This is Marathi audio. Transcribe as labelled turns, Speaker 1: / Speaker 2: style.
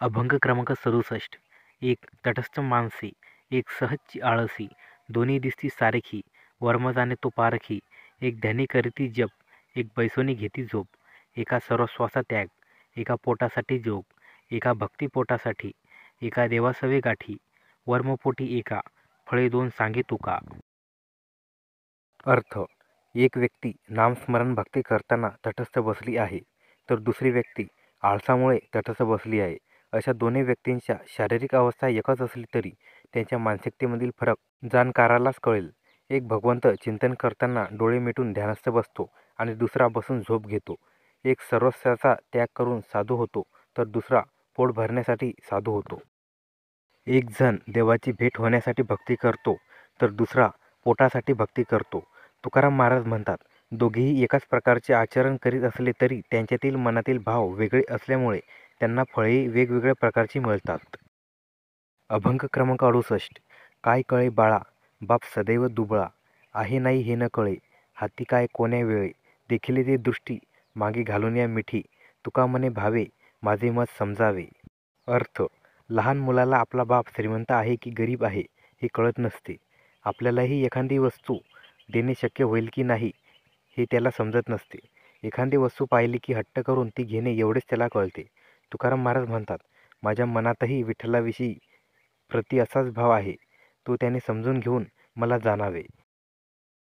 Speaker 1: अभंग क्रमांक 67. एक तटस्थ माणसे, एक सहजची आळसी, दोन्ही दिसती सारखी, वर्म जाणे तो पारखी. एक ध्यानी करीती जप, एक बैसोनी घेती झोप. एका सर्वस्वाचा त्याग, एका पोटासाठी जोग. एका भक्तिपोटासाठी, एका देवासवे गाठी. वर्मपोटी एका, फळे दोन सांगे तुका.
Speaker 2: अर्थ: एक व्यक्ती नामस्मरण भक्ती करताना तटस्थ बसली आहे, तर दुसरी व्यक्ती आळसामुळे तटस्थ बसली आहे. अशा दोन्ही व्यक्तींच्या शारीरिक अवस्था एकच असली तरी त्यांच्या मानसिकतेमधील फरक जाणकारालाच कळेल. एक भगवंत चिंतन करताना डोळे मिटून ध्यानस्थ बसतो आणि दुसरा बसून झोप घेतो. एक सर्वस्वाचा त्याग करून साधू होतो, तर दुसरा पोट भरण्यासाठी साधू होतो. एक जण देवाची भेट होण्यासाठी भक्ती करतो, तर दुसरा पोटासाठी भक्ती करतो. तुकाराम महाराज म्हणतात, दोघेही एकाच प्रकारचे आचरण करीत असले तरी त्यांच्यातील मनातील भाव वेगळे असल्यामुळे त्यांना फळेही वेगवेगळ्या प्रकारची मिळतात. अभंग क्रमांक 68. काय कळे बाळा, बाप सदैव दुबळा. आहे नाही हे न कळे, हाती काय कोण्या वेळे. देखिले ते दृष्टी, मागे घालून या मिठी. तुका म्हणे भावे, माझे मत समजावे. अर्थ: लहान मुलाला आपला बाप श्रीमंत आहे की गरीब आहे हे कळत नसते. आपल्यालाही एखादी वस्तू देणे शक्य होईल की नाही हे त्याला समजत नसते. एखादी वस्तू पाहिली की हट्ट करून ती घेणे एवढेच त्याला कळते. तुकाराम महाराज म्हणतात, माझ्या मनातही विठ्ठलाविषयी प्रति असाच भाव आहे, तो त्याने समजून घेऊन मला जाणावे.